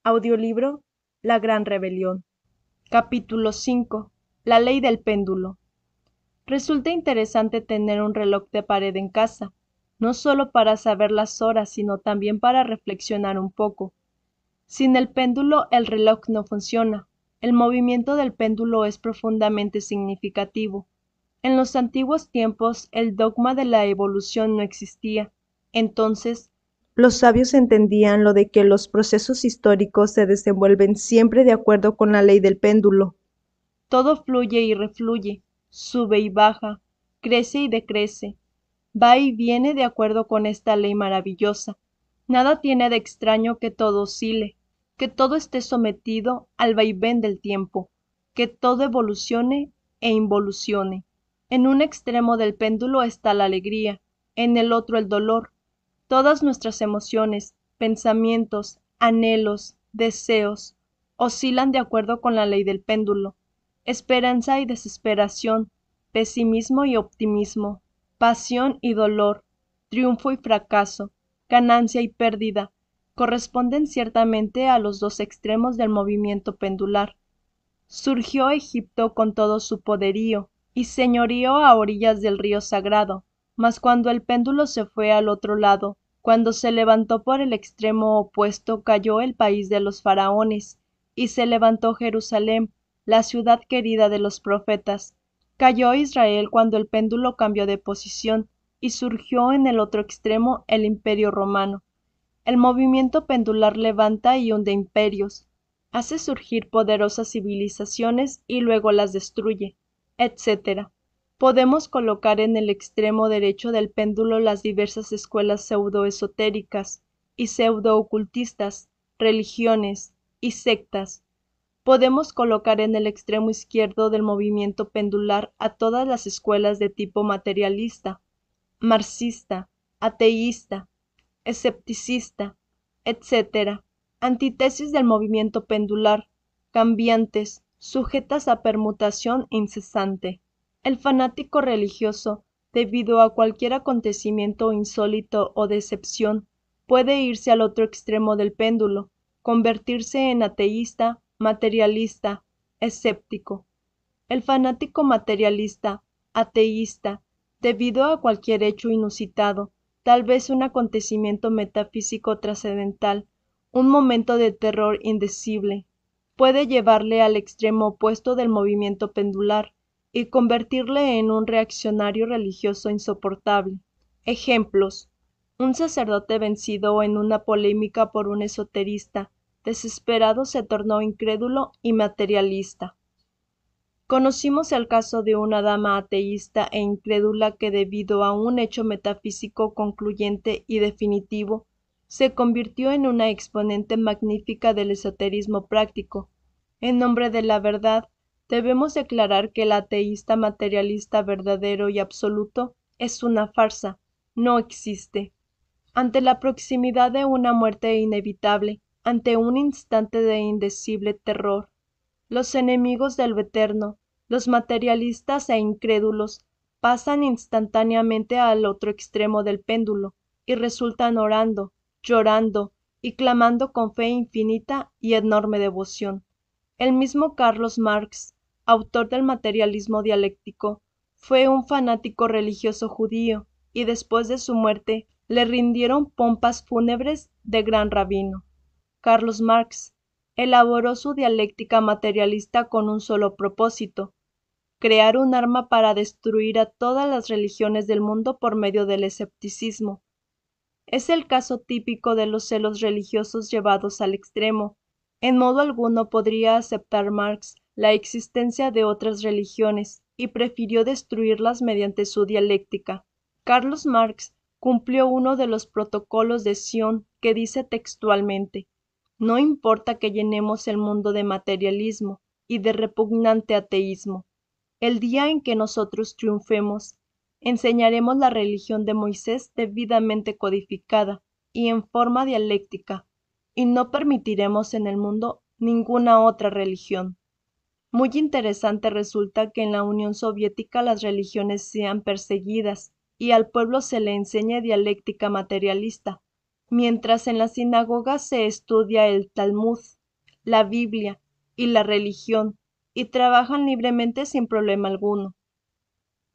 Audiolibro La Gran Rebelión. Capítulo 5. La ley del péndulo. Resulta interesante tener un reloj de pared en casa, no solo para saber las horas, sino también para reflexionar un poco. Sin el péndulo, el reloj no funciona. El movimiento del péndulo es profundamente significativo. En los antiguos tiempos, el dogma de la evolución no existía. Entonces, los sabios entendían lo de que los procesos históricos se desenvuelven siempre de acuerdo con la ley del péndulo. Todo fluye y refluye, sube y baja, crece y decrece, va y viene de acuerdo con esta ley maravillosa. Nada tiene de extraño que todo oscile, que todo esté sometido al vaivén del tiempo, que todo evolucione e involucione. En un extremo del péndulo está la alegría, en el otro el dolor. Todas nuestras emociones, pensamientos, anhelos, deseos, oscilan de acuerdo con la ley del péndulo. Esperanza y desesperación, pesimismo y optimismo, pasión y dolor, triunfo y fracaso, ganancia y pérdida, corresponden ciertamente a los dos extremos del movimiento pendular. Surgió Egipto con todo su poderío y señorío a orillas del río sagrado, mas cuando el péndulo se fue al otro lado, cuando se levantó por el extremo opuesto, cayó el país de los faraones, y se levantó Jerusalén, la ciudad querida de los profetas. Cayó Israel cuando el péndulo cambió de posición, y surgió en el otro extremo el imperio romano. El movimiento pendular levanta y hunde imperios, hace surgir poderosas civilizaciones y luego las destruye, etc. Podemos colocar en el extremo derecho del péndulo las diversas escuelas pseudo-esotéricas y pseudo-ocultistas, religiones y sectas. Podemos colocar en el extremo izquierdo del movimiento pendular a todas las escuelas de tipo materialista, marxista, ateísta, escepticista, etc., antítesis del movimiento pendular, cambiantes, sujetas a permutación incesante. El fanático religioso, debido a cualquier acontecimiento insólito o decepción, puede irse al otro extremo del péndulo, convertirse en ateísta, materialista, escéptico. El fanático materialista, ateísta, debido a cualquier hecho inusitado, tal vez un acontecimiento metafísico trascendental, un momento de terror indecible, puede llevarle al extremo opuesto del movimiento pendular y convertirle en un reaccionario religioso insoportable. Ejemplos: un sacerdote vencido en una polémica por un esoterista, desesperado se tornó incrédulo y materialista. Conocimos el caso de una dama ateísta e incrédula que debido a un hecho metafísico concluyente y definitivo, se convirtió en una exponente magnífica del esoterismo práctico. En nombre de la verdad, debemos declarar que el ateísta materialista verdadero y absoluto es una farsa, no existe. Ante la proximidad de una muerte inevitable, ante un instante de indecible terror, los enemigos de lo eterno, los materialistas e incrédulos, pasan instantáneamente al otro extremo del péndulo y resultan orando, llorando y clamando con fe infinita y enorme devoción. El mismo Carlos Marx, autor del materialismo dialéctico, fue un fanático religioso judío, y después de su muerte le rindieron pompas fúnebres de gran rabino. Carlos Marx elaboró su dialéctica materialista con un solo propósito: crear un arma para destruir a todas las religiones del mundo por medio del escepticismo. Es el caso típico de los celos religiosos llevados al extremo. En modo alguno podría aceptar Marx la existencia de otras religiones y prefirió destruirlas mediante su dialéctica. Carlos Marx cumplió uno de los protocolos de Sion que dice textualmente: no importa que llenemos el mundo de materialismo y de repugnante ateísmo. El día en que nosotros triunfemos, enseñaremos la religión de Moisés debidamente codificada y en forma dialéctica, y no permitiremos en el mundo ninguna otra religión. Muy interesante resulta que en la Unión Soviética las religiones sean perseguidas y al pueblo se le enseñe dialéctica materialista, mientras en la sinagoga se estudia el Talmud, la Biblia y la religión, y trabajan libremente sin problema alguno.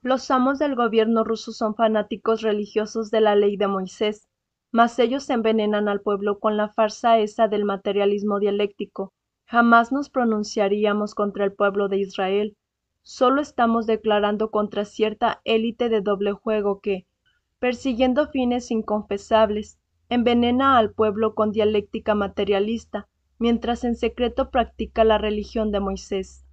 Los amos del gobierno ruso son fanáticos religiosos de la ley de Moisés, mas ellos envenenan al pueblo con la farsa esa del materialismo dialéctico. Jamás nos pronunciaríamos contra el pueblo de Israel. Solo estamos declarando contra cierta élite de doble juego que, persiguiendo fines inconfesables, envenena al pueblo con dialéctica materialista, mientras en secreto practica la religión de Moisés.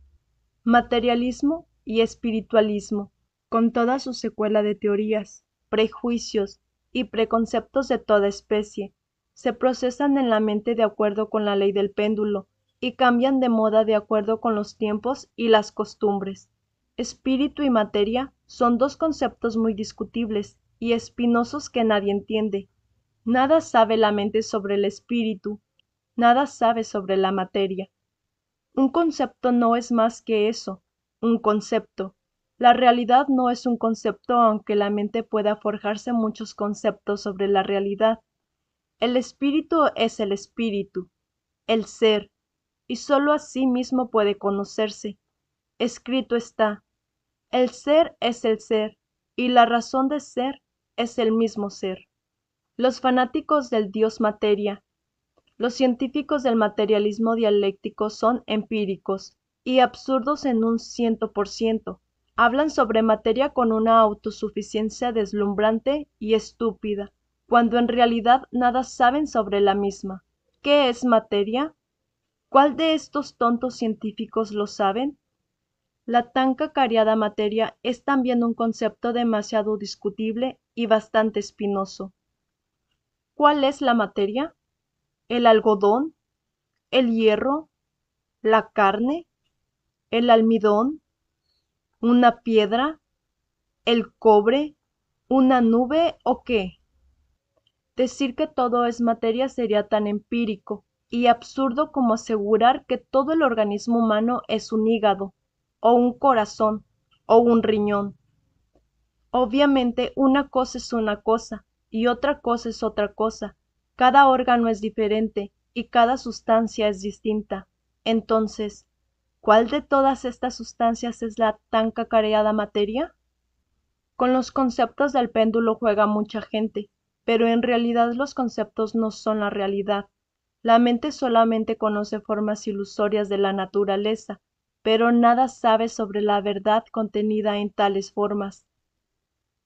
Materialismo y espiritualismo, con toda su secuela de teorías, prejuicios y preconceptos de toda especie, se procesan en la mente de acuerdo con la ley del péndulo y cambian de moda de acuerdo con los tiempos y las costumbres. Espíritu y materia son dos conceptos muy discutibles y espinosos que nadie entiende. Nada sabe la mente sobre el espíritu, nada sabe sobre la materia. Un concepto no es más que eso, un concepto. La realidad no es un concepto, aunque la mente pueda forjarse muchos conceptos sobre la realidad. El espíritu es el espíritu, el ser, y sólo así mismo puede conocerse. Escrito está, el ser es el ser, y la razón de ser es el mismo ser. Los fanáticos del Dios materia, los científicos del materialismo dialéctico son empíricos y absurdos en un 100%. Hablan sobre materia con una autosuficiencia deslumbrante y estúpida, cuando en realidad nada saben sobre la misma. ¿Qué es materia? ¿Cuál de estos tontos científicos lo saben? La tan cacareada materia es también un concepto demasiado discutible y bastante espinoso. ¿Cuál es la materia? ¿El algodón? ¿El hierro? ¿La carne? ¿El almidón? ¿Una piedra? ¿El cobre? ¿Una nube o qué? Decir que todo es materia sería tan empírico y absurdo como asegurar que todo el organismo humano es un hígado, o un corazón, o un riñón. Obviamente una cosa es una cosa y otra cosa es otra cosa. Cada órgano es diferente y cada sustancia es distinta. Entonces, ¿cuál de todas estas sustancias es la tan cacareada materia? Con los conceptos del péndulo juega mucha gente, pero en realidad los conceptos no son la realidad. La mente solamente conoce formas ilusorias de la naturaleza, pero nada sabe sobre la verdad contenida en tales formas.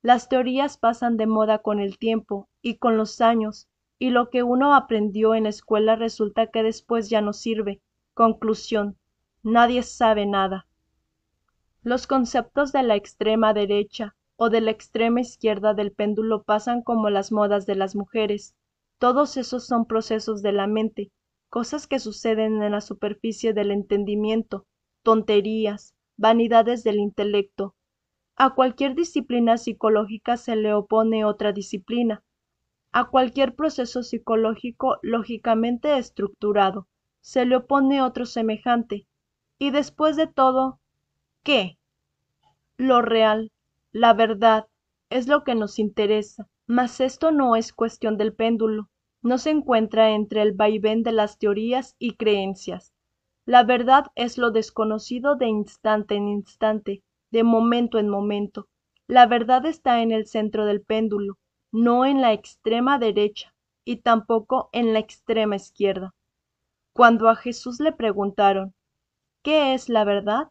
Las teorías pasan de moda con el tiempo y con los años, y lo que uno aprendió en la escuela resulta que después ya no sirve. Conclusión: nadie sabe nada. Los conceptos de la extrema derecha o de la extrema izquierda del péndulo pasan como las modas de las mujeres. Todos esos son procesos de la mente, cosas que suceden en la superficie del entendimiento, tonterías, vanidades del intelecto. A cualquier disciplina psicológica se le opone otra disciplina. A cualquier proceso psicológico lógicamente estructurado se le opone otro semejante. Y después de todo, ¿qué? Lo real, la verdad, es lo que nos interesa. Mas esto no es cuestión del péndulo. No se encuentra entre el vaivén de las teorías y creencias. La verdad es lo desconocido de instante en instante, de momento en momento. La verdad está en el centro del péndulo, no en la extrema derecha y tampoco en la extrema izquierda. Cuando a Jesús le preguntaron, ¿qué es la verdad?,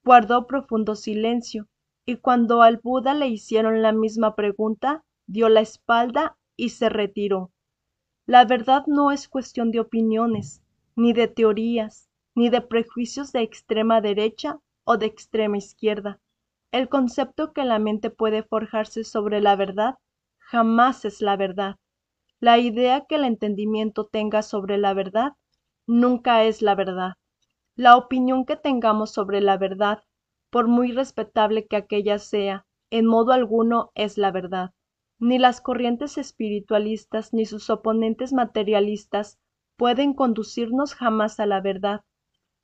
guardó profundo silencio, y cuando al Buda le hicieron la misma pregunta, dio la espalda y se retiró. La verdad no es cuestión de opiniones, ni de teorías, ni de prejuicios de extrema derecha o de extrema izquierda. El concepto que la mente puede forjarse sobre la verdad jamás es la verdad. La idea que el entendimiento tenga sobre la verdad nunca es la verdad. La opinión que tengamos sobre la verdad, por muy respetable que aquella sea, en modo alguno es la verdad. Ni las corrientes espiritualistas ni sus oponentes materialistas pueden conducirnos jamás a la verdad.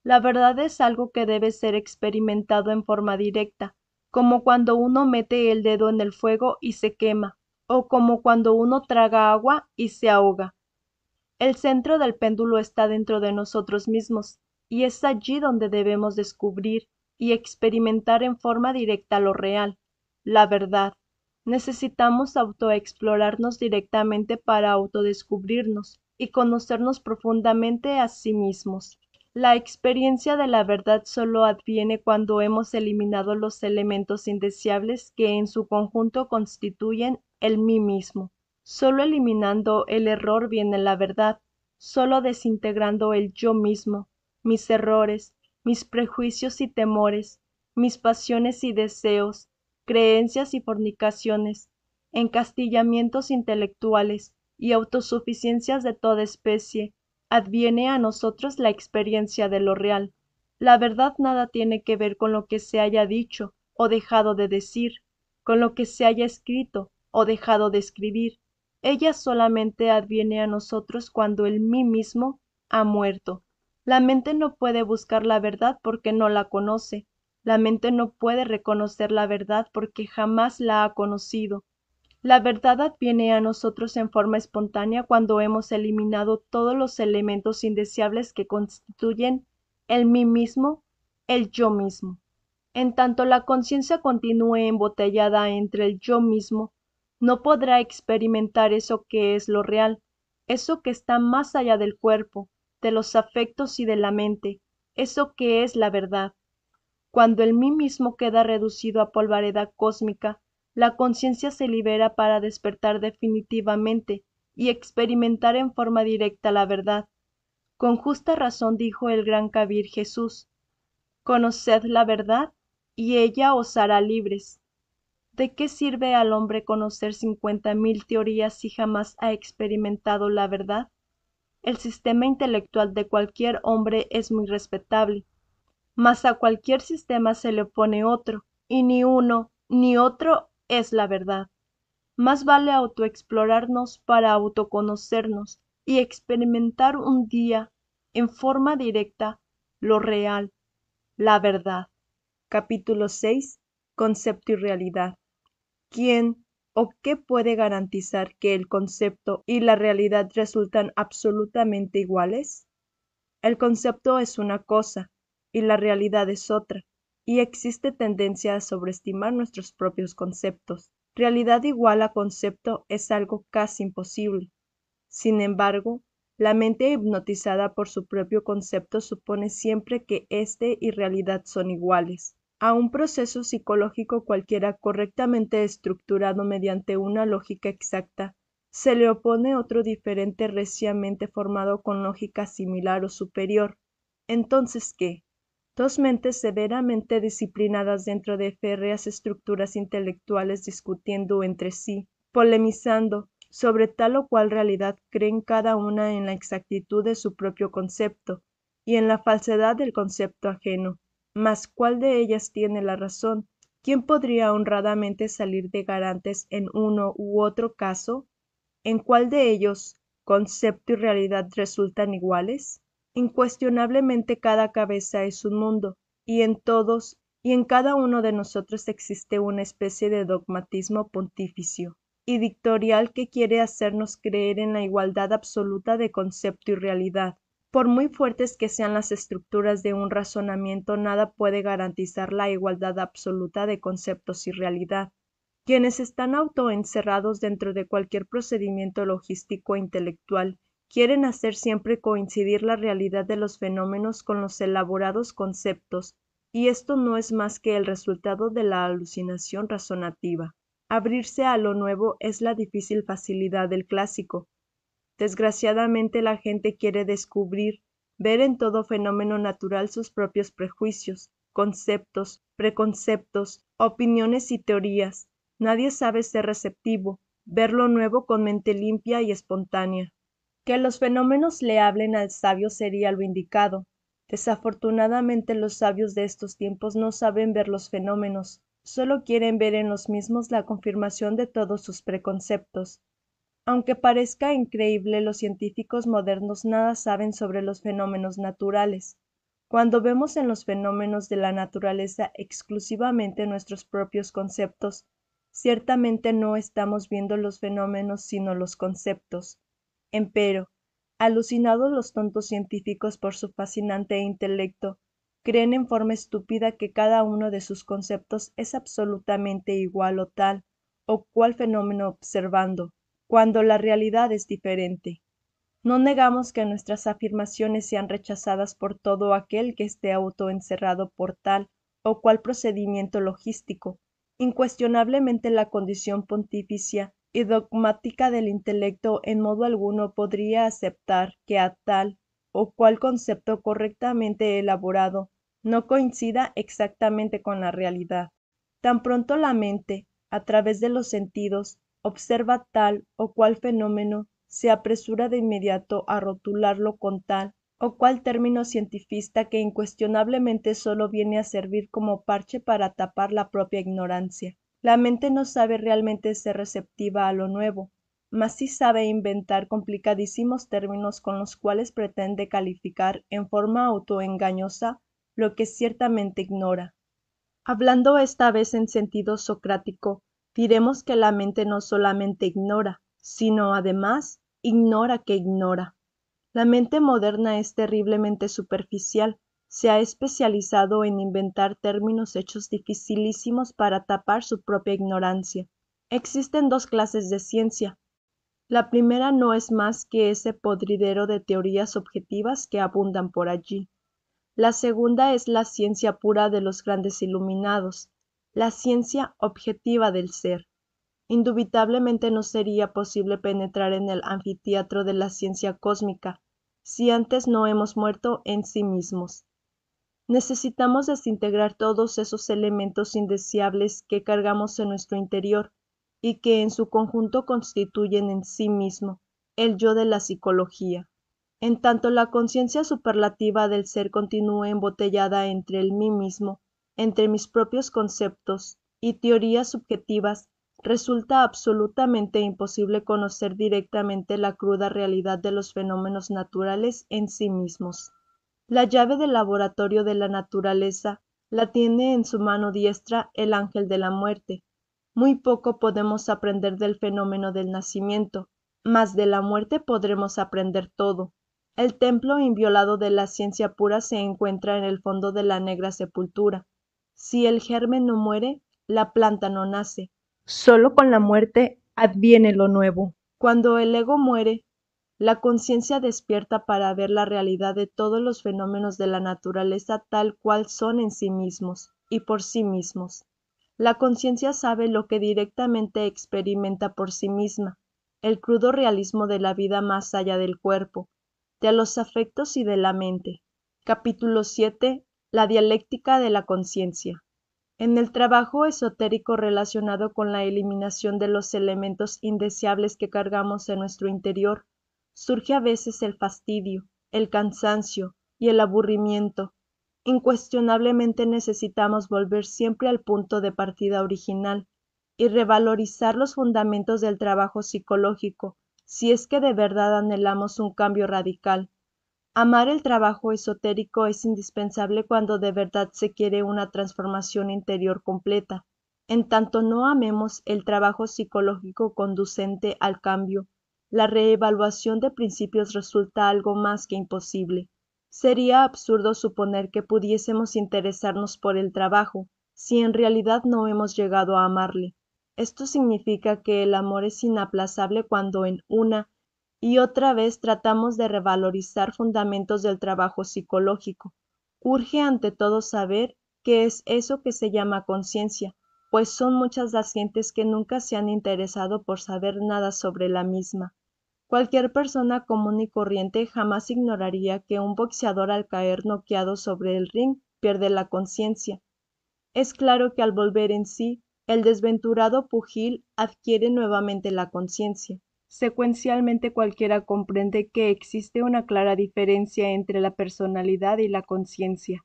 La verdad es algo que debe ser experimentado en forma directa, como cuando uno mete el dedo en el fuego y se quema. o como cuando uno traga agua y se ahoga. El centro del péndulo está dentro de nosotros mismos, y es allí donde debemos descubrir y experimentar en forma directa lo real, la verdad. Necesitamos autoexplorarnos directamente para autodescubrirnos y conocernos profundamente a sí mismos. La experiencia de la verdad solo adviene cuando hemos eliminado los elementos indeseables que en su conjunto constituyen el mí mismo. Solo eliminando el error viene la verdad, solo desintegrando el yo mismo, mis errores, mis prejuicios y temores, mis pasiones y deseos, creencias y fornicaciones, encastillamientos intelectuales y autosuficiencias de toda especie, adviene a nosotros la experiencia de lo real. La verdad nada tiene que ver con lo que se haya dicho o dejado de decir, con lo que se haya escrito o dejado de escribir. Ella solamente adviene a nosotros cuando el mí mismo ha muerto. La mente no puede buscar la verdad porque no la conoce. La mente no puede reconocer la verdad porque jamás la ha conocido. La verdad adviene a nosotros en forma espontánea cuando hemos eliminado todos los elementos indeseables que constituyen el mí mismo, el yo mismo. En tanto la conciencia continúe embotellada entre el yo mismo, no podrá experimentar eso que es lo real, eso que está más allá del cuerpo, de los afectos y de la mente, eso que es la verdad. Cuando el mí mismo queda reducido a polvareda cósmica, la conciencia se libera para despertar definitivamente y experimentar en forma directa la verdad. Con justa razón dijo el gran Kabir Jesús: «Conoced la verdad, y ella os hará libres». ¿De qué sirve al hombre conocer 50.000 teorías si jamás ha experimentado la verdad? El sistema intelectual de cualquier hombre es muy respetable, mas a cualquier sistema se le opone otro, y ni uno ni otro es la verdad. Más vale autoexplorarnos para autoconocernos y experimentar un día, en forma directa, lo real, la verdad. Capítulo 6. Concepto y realidad. ¿Quién o qué puede garantizar que el concepto y la realidad resultan absolutamente iguales? El concepto es una cosa y la realidad es otra, y existe tendencia a sobreestimar nuestros propios conceptos. Realidad igual a concepto es algo casi imposible. Sin embargo, la mente hipnotizada por su propio concepto supone siempre que éste y realidad son iguales. A un proceso psicológico cualquiera correctamente estructurado mediante una lógica exacta, se le opone otro diferente reciamente formado con lógica similar o superior. Entonces, ¿qué? Dos mentes severamente disciplinadas dentro de férreas estructuras intelectuales discutiendo entre sí, polemizando sobre tal o cual realidad, creen cada una en la exactitud de su propio concepto y en la falsedad del concepto ajeno. Mas ¿cuál de ellas tiene la razón? ¿Quién podría honradamente salir de garantes en uno u otro caso? ¿En cuál de ellos concepto y realidad resultan iguales? Incuestionablemente cada cabeza es un mundo, y en todos y en cada uno de nosotros existe una especie de dogmatismo pontificio y dictorial que quiere hacernos creer en la igualdad absoluta de concepto y realidad. Por muy fuertes que sean las estructuras de un razonamiento, nada puede garantizar la igualdad absoluta de conceptos y realidad. Quienes están autoencerrados dentro de cualquier procedimiento logístico e intelectual quieren hacer siempre coincidir la realidad de los fenómenos con los elaborados conceptos, y esto no es más que el resultado de la alucinación razonativa. Abrirse a lo nuevo es la difícil facilidad del clásico. Desgraciadamente la gente quiere descubrir, ver en todo fenómeno natural sus propios prejuicios, conceptos, preconceptos, opiniones y teorías. Nadie sabe ser receptivo, ver lo nuevo con mente limpia y espontánea. Que los fenómenos le hablen al sabio sería lo indicado. Desafortunadamente los sabios de estos tiempos no saben ver los fenómenos, solo quieren ver en los mismos la confirmación de todos sus preconceptos. Aunque parezca increíble, los científicos modernos nada saben sobre los fenómenos naturales. Cuando vemos en los fenómenos de la naturaleza exclusivamente nuestros propios conceptos, Ciertamente no estamos viendo los fenómenos sino los conceptos. Empero, alucinados los tontos científicos por su fascinante intelecto, creen en forma estúpida que cada uno de sus conceptos es absolutamente igual o tal o cual fenómeno observando, cuando la realidad es diferente. No negamos que nuestras afirmaciones sean rechazadas por todo aquel que esté autoencerrado por tal o cual procedimiento logístico. Incuestionablemente la condición pontificia y dogmática del intelecto en modo alguno podría aceptar que a tal o cual concepto correctamente elaborado no coincida exactamente con la realidad. Tan pronto la mente, a través de los sentidos, observa tal o cual fenómeno, se apresura de inmediato a rotularlo con tal o cual término cientifista que incuestionablemente solo viene a servir como parche para tapar la propia ignorancia. La mente no sabe realmente ser receptiva a lo nuevo, mas sí sabe inventar complicadísimos términos con los cuales pretende calificar en forma autoengañosa lo que ciertamente ignora. Hablando esta vez en sentido socrático, diremos que la mente no solamente ignora, sino además ignora que ignora. La mente moderna es terriblemente superficial, se ha especializado en inventar términos hechos dificilísimos para tapar su propia ignorancia. Existen dos clases de ciencia. La primera no es más que ese podridero de teorías objetivas que abundan por allí. La segunda es la ciencia pura de los grandes iluminados, la ciencia objetiva del ser. Indubitablemente no sería posible penetrar en el anfiteatro de la ciencia cósmica si antes no hemos muerto en sí mismos. Necesitamos desintegrar todos esos elementos indeseables que cargamos en nuestro interior y que en su conjunto constituyen en sí mismo el yo de la psicología. En tanto la conciencia superlativa del ser continúe embotellada entre el mí mismo, entre mis propios conceptos y teorías subjetivas, resulta absolutamente imposible conocer directamente la cruda realidad de los fenómenos naturales en sí mismos. La llave del laboratorio de la naturaleza la tiene en su mano diestra el ángel de la muerte. Muy poco podemos aprender del fenómeno del nacimiento, mas de la muerte podremos aprender todo. El templo inviolado de la ciencia pura se encuentra en el fondo de la negra sepultura. Si el germen no muere, la planta no nace. Solo con la muerte adviene lo nuevo. Cuando el ego muere, la conciencia despierta para ver la realidad de todos los fenómenos de la naturaleza tal cual son en sí mismos y por sí mismos. La conciencia sabe lo que directamente experimenta por sí misma, el crudo realismo de la vida más allá del cuerpo, de los afectos y de la mente. Capítulo 7. La dialéctica de la conciencia. En el trabajo esotérico relacionado con la eliminación de los elementos indeseables que cargamos en nuestro interior, surge a veces el fastidio, el cansancio y el aburrimiento. Incuestionablemente necesitamos volver siempre al punto de partida original y revalorizar los fundamentos del trabajo psicológico, si es que de verdad anhelamos un cambio radical. Amar el trabajo esotérico es indispensable cuando de verdad se quiere una transformación interior completa. En tanto no amemos el trabajo psicológico conducente al cambio, la reevaluación de principios resulta algo más que imposible. Sería absurdo suponer que pudiésemos interesarnos por el trabajo, si en realidad no hemos llegado a amarle. Esto significa que el amor es inaplazable cuando en una y otra vez tratamos de revalorizar fundamentos del trabajo psicológico. Urge ante todo saber qué es eso que se llama conciencia, pues son muchas las gentes que nunca se han interesado por saber nada sobre la misma. Cualquier persona común y corriente jamás ignoraría que un boxeador al caer noqueado sobre el ring pierde la conciencia. Es claro que al volver en sí, el desventurado pugil adquiere nuevamente la conciencia. Secuencialmente cualquiera comprende que existe una clara diferencia entre la personalidad y la conciencia.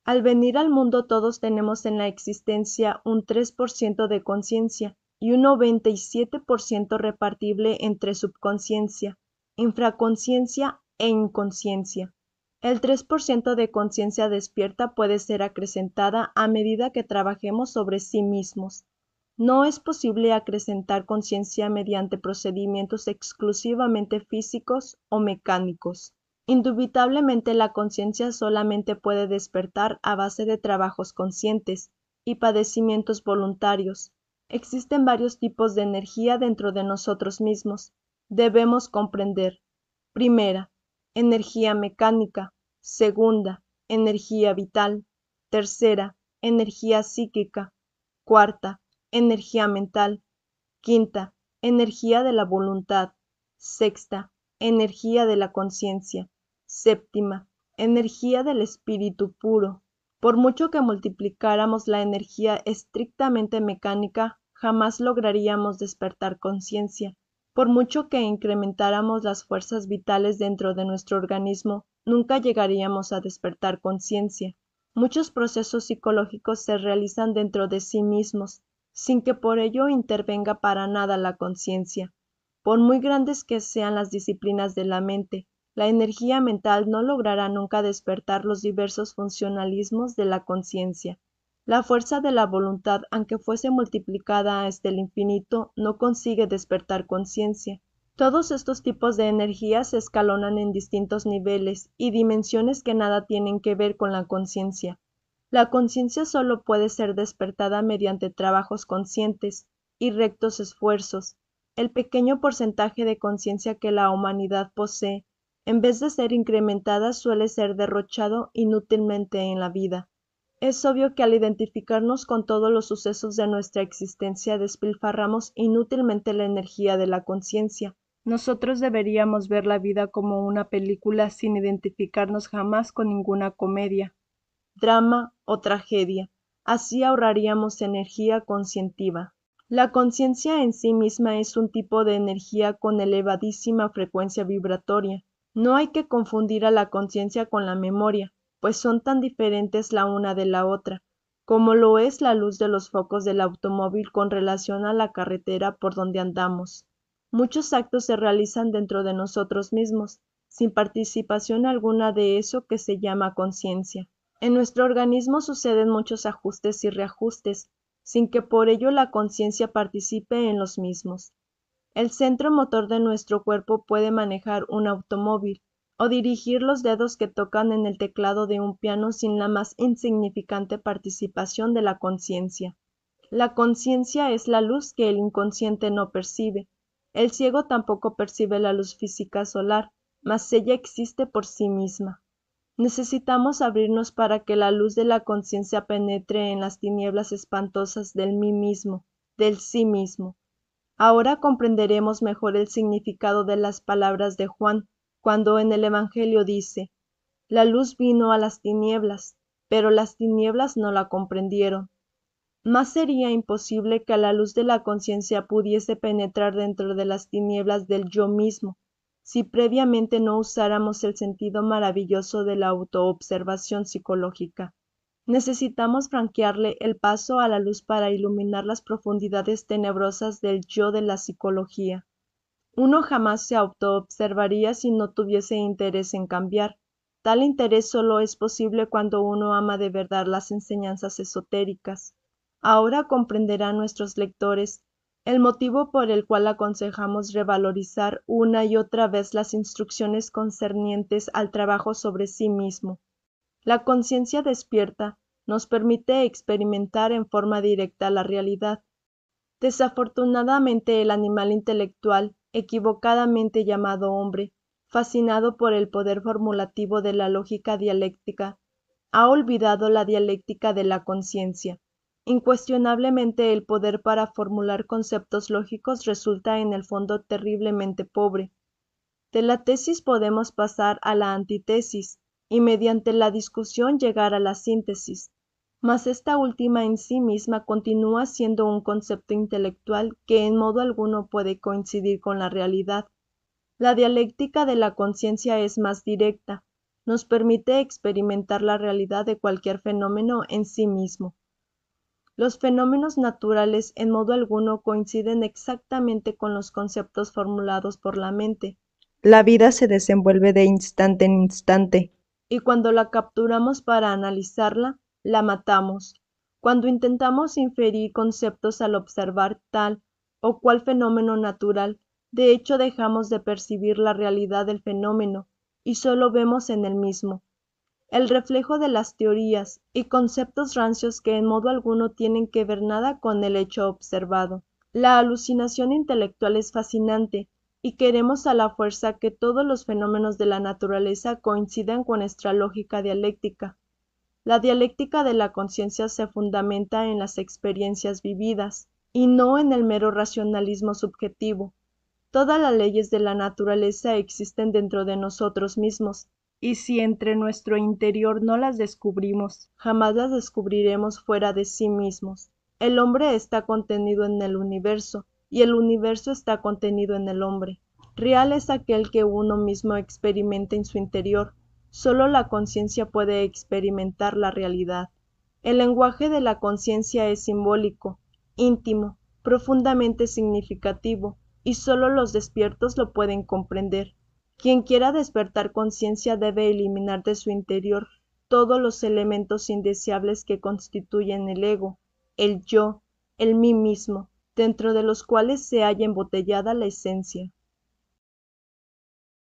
Al venir al mundo todos tenemos en la existencia un 3% de conciencia y un 97% repartible entre subconsciencia, infraconsciencia e inconsciencia. El 3% de conciencia despierta puede ser acrecentada a medida que trabajemos sobre sí mismos. No es posible acrecentar conciencia mediante procedimientos exclusivamente físicos o mecánicos. Indubitablemente la conciencia solamente puede despertar a base de trabajos conscientes y padecimientos voluntarios. Existen varios tipos de energía dentro de nosotros mismos. Debemos comprender: primera, energía mecánica; segunda, energía vital; tercera, energía psíquica; cuarta, energía mental; quinta, energía de la voluntad; sexta, energía de la conciencia; séptima, energía del espíritu puro. Por mucho que multiplicáramos la energía estrictamente mecánica, jamás lograríamos despertar conciencia. Por mucho que incrementáramos las fuerzas vitales dentro de nuestro organismo, nunca llegaríamos a despertar conciencia. Muchos procesos psicológicos se realizan dentro de sí mismos, sin que por ello intervenga para nada la conciencia. Por muy grandes que sean las disciplinas de la mente, la energía mental no logrará nunca despertar los diversos funcionalismos de la conciencia. La fuerza de la voluntad, aunque fuese multiplicada hasta el infinito, no consigue despertar conciencia. Todos estos tipos de energías se escalonan en distintos niveles y dimensiones que nada tienen que ver con la conciencia. La conciencia solo puede ser despertada mediante trabajos conscientes y rectos esfuerzos. El pequeño porcentaje de conciencia que la humanidad posee, en vez de ser incrementada, suele ser derrochado inútilmente en la vida. Es obvio que al identificarnos con todos los sucesos de nuestra existencia despilfarramos inútilmente la energía de la conciencia. Nosotros deberíamos ver la vida como una película sin identificarnos jamás con ninguna comedia, drama o tragedia. Así ahorraríamos energía conscientiva. La conciencia en sí misma es un tipo de energía con elevadísima frecuencia vibratoria. No hay que confundir a la conciencia con la memoria, pues son tan diferentes la una de la otra, como lo es la luz de los focos del automóvil con relación a la carretera por donde andamos. Muchos actos se realizan dentro de nosotros mismos, sin participación alguna de eso que se llama conciencia. En nuestro organismo suceden muchos ajustes y reajustes, sin que por ello la conciencia participe en los mismos. El centro motor de nuestro cuerpo puede manejar un automóvil o dirigir los dedos que tocan en el teclado de un piano sin la más insignificante participación de la conciencia. La conciencia es la luz que el inconsciente no percibe. El ciego tampoco percibe la luz física solar, mas ella existe por sí misma. Necesitamos abrirnos para que la luz de la conciencia penetre en las tinieblas espantosas del mí mismo, del sí mismo. Ahora comprenderemos mejor el significado de las palabras de Juan, cuando en el Evangelio dice: «La luz vino a las tinieblas, pero las tinieblas no la comprendieron». Más sería imposible que la luz de la conciencia pudiese penetrar dentro de las tinieblas del yo mismo, si previamente no usáramos el sentido maravilloso de la autoobservación psicológica. Necesitamos franquearle el paso a la luz para iluminar las profundidades tenebrosas del yo de la psicología. Uno jamás se autoobservaría si no tuviese interés en cambiar. Tal interés solo es posible cuando uno ama de verdad las enseñanzas esotéricas. Ahora comprenderán nuestros lectores el motivo por el cual aconsejamos revalorizar una y otra vez las instrucciones concernientes al trabajo sobre sí mismo. La conciencia despierta nos permite experimentar en forma directa la realidad. Desafortunadamente, el animal intelectual, equivocadamente llamado hombre, fascinado por el poder formulativo de la lógica dialéctica, ha olvidado la dialéctica de la conciencia. Incuestionablemente el poder para formular conceptos lógicos resulta en el fondo terriblemente pobre. De la tesis podemos pasar a la antítesis y mediante la discusión llegar a la síntesis, mas esta última en sí misma continúa siendo un concepto intelectual que en modo alguno puede coincidir con la realidad. La dialéctica de la conciencia es más directa, nos permite experimentar la realidad de cualquier fenómeno en sí mismo. Los fenómenos naturales en modo alguno coinciden exactamente con los conceptos formulados por la mente. La vida se desenvuelve de instante en instante, y cuando la capturamos para analizarla, la matamos. Cuando intentamos inferir conceptos al observar tal o cual fenómeno natural, de hecho dejamos de percibir la realidad del fenómeno y solo vemos en el mismo el reflejo de las teorías y conceptos rancios que en modo alguno tienen que ver nada con el hecho observado. La alucinación intelectual es fascinante y queremos a la fuerza que todos los fenómenos de la naturaleza coincidan con nuestra lógica dialéctica. La dialéctica de la conciencia se fundamenta en las experiencias vividas y no en el mero racionalismo subjetivo. Todas las leyes de la naturaleza existen dentro de nosotros mismos, y si entre nuestro interior no las descubrimos, jamás las descubriremos fuera de sí mismos. El hombre está contenido en el universo, y el universo está contenido en el hombre. Real es aquel que uno mismo experimenta en su interior. Solo la conciencia puede experimentar la realidad. El lenguaje de la conciencia es simbólico, íntimo, profundamente significativo, y solo los despiertos lo pueden comprender. Quien quiera despertar conciencia debe eliminar de su interior todos los elementos indeseables que constituyen el ego, el yo, el mí mismo, dentro de los cuales se halla embotellada la esencia.